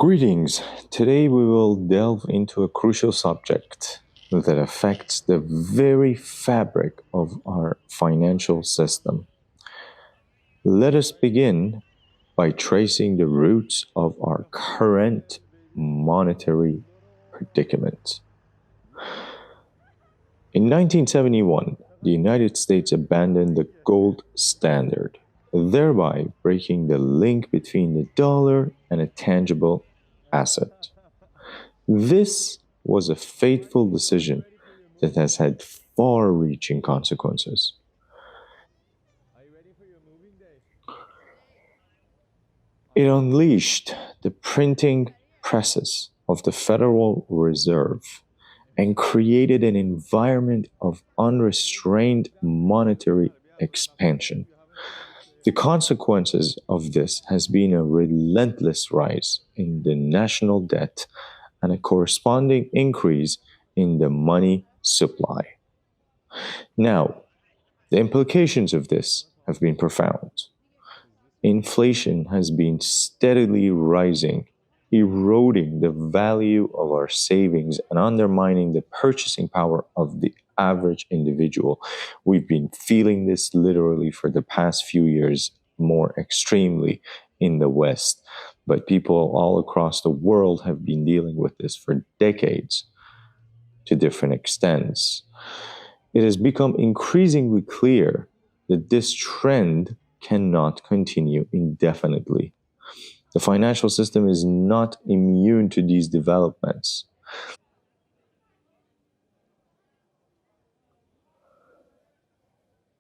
Greetings. Today we will delve into a crucial subject that affects the very fabric of our financial system. Let us begin by tracing the roots of our current monetary predicament. In 1971, the United States abandoned the gold standard, thereby breaking the link between the dollar and a tangible asset. This was a fateful decision that has had far reaching consequences. It unleashed the printing presses of the Federal Reserve and created an environment of unrestrained monetary expansion. The consequences of this has been a relentless rise in the national debt and a corresponding increase in the money supply. Now, the implications of this have been profound. Inflation has been steadily rising, eroding the value of our savings and undermining the purchasing power of the average individual. We've been feeling this literally for the past few years, more extremely in the West. But people all across the world have been dealing with this for decades to different extents. It has become increasingly clear that this trend cannot continue indefinitely. The financial system is not immune to these developments.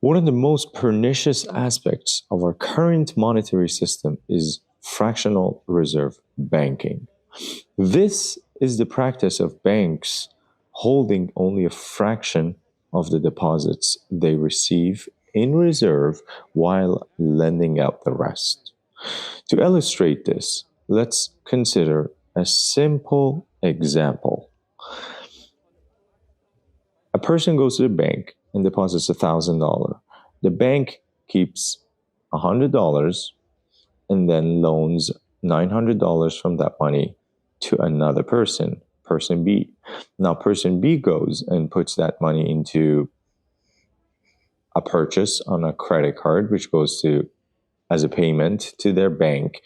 One of the most pernicious aspects of our current monetary system is fractional reserve banking. This is the practice of banks holding only a fraction of the deposits they receive in reserve while lending out the rest. To illustrate this, let's consider a simple example. A person goes to the bank and deposits $1,000. The bank keeps $100 and then loans $900 from that money to another person, person B. Now, person B goes and puts that money into a purchase on a credit card, which goes to as a payment to their bank.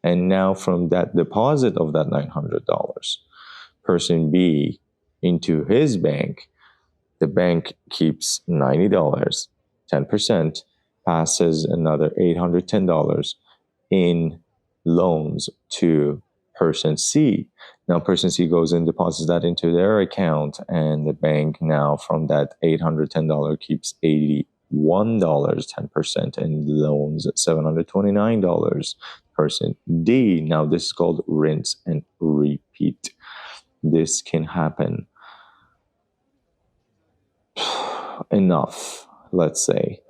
And now from that deposit of that $900, person B into his bank, the bank keeps $90, 10%, passes another $810 in loans to person C. Now person C goes and deposits that into their account, and the bank now from that $810 keeps $81, 10%, and loans $729. Person D, now this is called rinse and repeat. This can happen enough, let's say.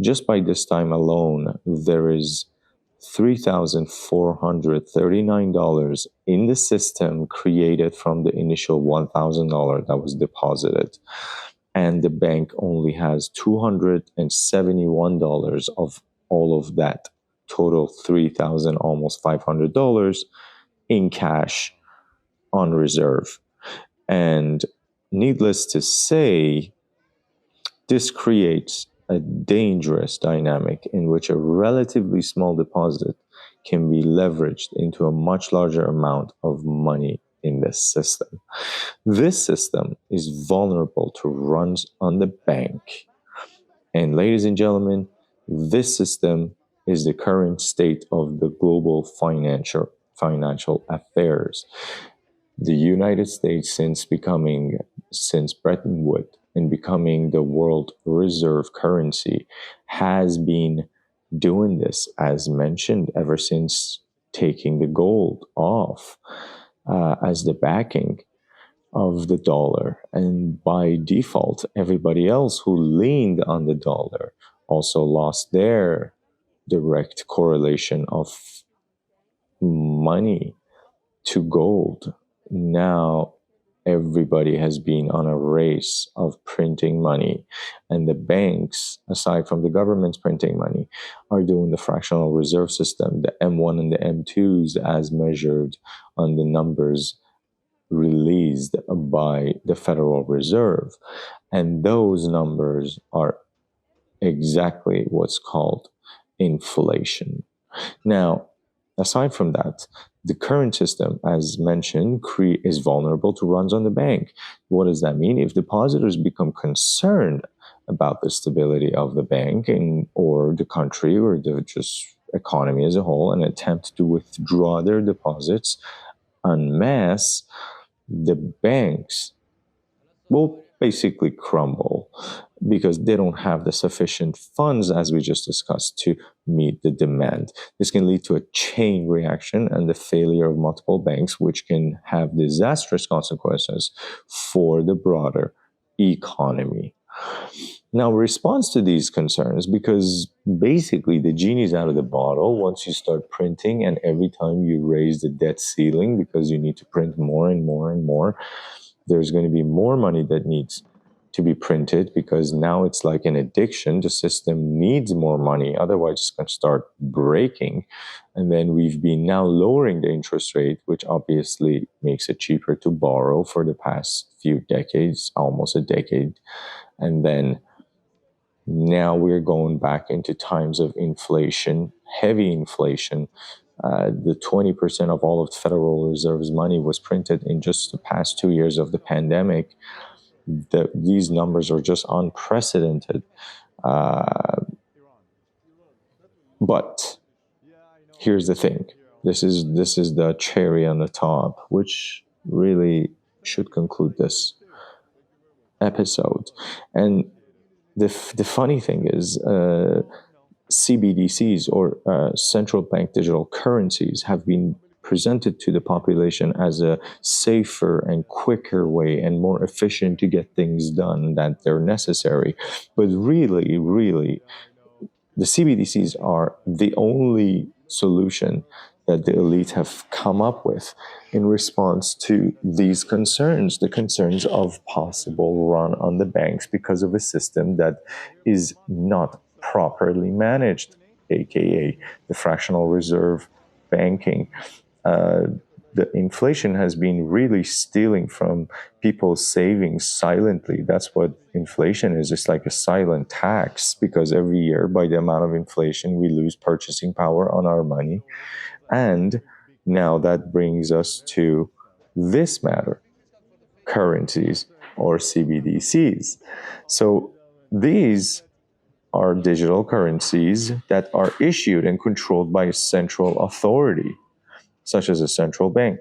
Just by this time alone, there is $3,439 in the system created from the initial $1,000 that was deposited. And the bank only has $271 of all of that total $3,000, almost $500 in cash on reserve. And needless to say, this creates a dangerous dynamic in which a relatively small deposit can be leveraged into a much larger amount of money in this system. This system is vulnerable to runs on the bank. And ladies and gentlemen, this system is the current state of the global financial affairs. The United States, since Bretton Woods and becoming the world reserve currency, has been doing this, as mentioned, ever since taking the gold off as the backing of the dollar. And by default, everybody else who leaned on the dollar also lost their direct correlation of money to gold. Now, everybody has been on a race of printing money. And the banks, aside from the government's printing money, are doing the fractional reserve system, the M1 and the M2s, as measured on the numbers released by the Federal Reserve. And those numbers are exactly what's called inflation. Now, aside from that, the current system, as mentioned, is vulnerable to runs on the bank. What does that mean? If depositors become concerned about the stability of the bank or the country or the just economy as a whole and attempt to withdraw their deposits en masse, the banks will basically crumble because they don't have the sufficient funds, as we just discussed, to meet the demand. This can lead to a chain reaction and the failure of multiple banks, which can have disastrous consequences for the broader economy. Now, response to these concerns, because basically the genie's out of the bottle once you start printing, and every time you raise the debt ceiling because you need to print more and more and more, there's going to be more money that needs to be printed because now it's like an addiction. The system needs more money, otherwise it's going to start breaking. And then we've been now lowering the interest rate, which obviously makes it cheaper to borrow for the past few decades, almost a decade. And then now we're going back into times of inflation, heavy inflation. The 20% of all of the Federal Reserve's money was printed in just the past 2 years of the pandemic. These numbers are just unprecedented. But here's the thing. This is the cherry on the top, which really should conclude this episode. And the funny thing is, CBDCs or central bank digital currencies have been presented to the population as a safer and quicker way and more efficient to get things done that they're necessary. But really, the CBDCs are the only solution that the elite have come up with in response to these concerns, the concerns of possible run on the banks because of a system that is not properly managed, aka the fractional reserve banking. The inflation has been really stealing from people's savings silently. That's what inflation is. It's like a silent tax because every year, by the amount of inflation, we lose purchasing power on our money. And now that brings us to this matter, currencies or CBDCs. So these are digital currencies that are issued and controlled by a central authority, such as a central bank.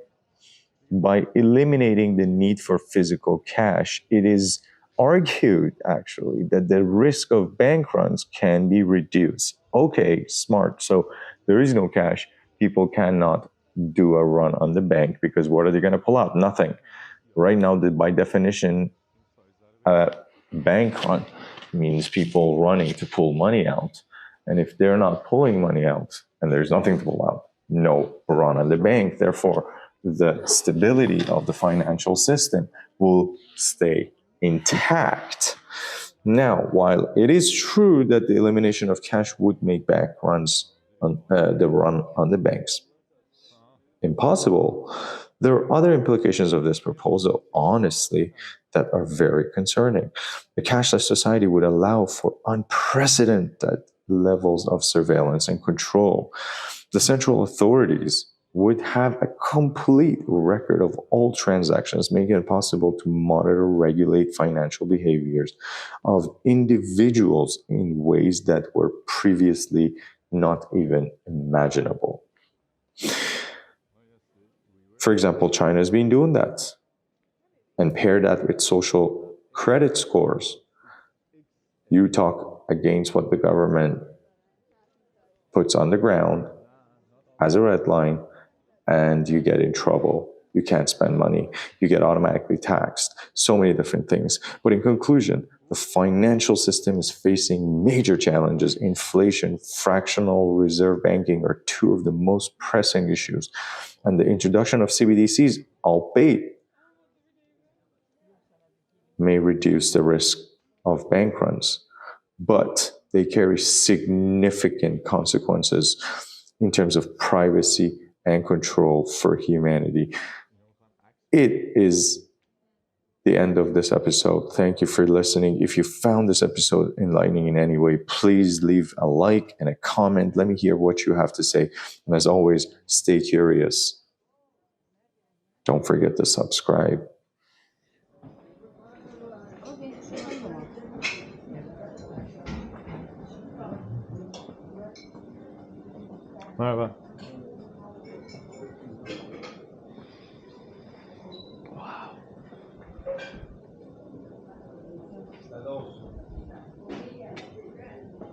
By eliminating the need for physical cash, it is argued actually that the risk of bank runs can be reduced. Okay, smart. So there is no cash. People cannot do a run on the bank because what are they going to pull out? Nothing. Right now, by definition, bank run means people running to pull money out. And if they're not pulling money out and there's nothing to pull out, no run on the bank. Therefore, the stability of the financial system will stay intact. Now, while it is true that the elimination of cash would make bank runs on the run on the banks impossible, there are other implications of this proposal, honestly, that are very concerning. A cashless society would allow for unprecedented levels of surveillance and control. The central authorities would have a complete record of all transactions, making it possible to monitor, regulate financial behaviors of individuals in ways that were previously not even imaginable. For example, China has been doing that. And pair that with social credit scores. You talk against what the government puts on the ground as a red line, and you get in trouble. You can't spend money. You get automatically taxed. So many different things. But in conclusion, the financial system is facing major challenges. Inflation, fractional reserve banking are two of the most pressing issues. And the introduction of CBDCs, albeit may reduce the risk of bank runs, but they carry significant consequences in terms of privacy and control for humanity. It is the end of this episode. Thank you for listening. If you found this episode enlightening in any way, please leave a like and a comment. Let me hear what you have to say. And as always, stay curious. Don't forget to subscribe. Merhaba.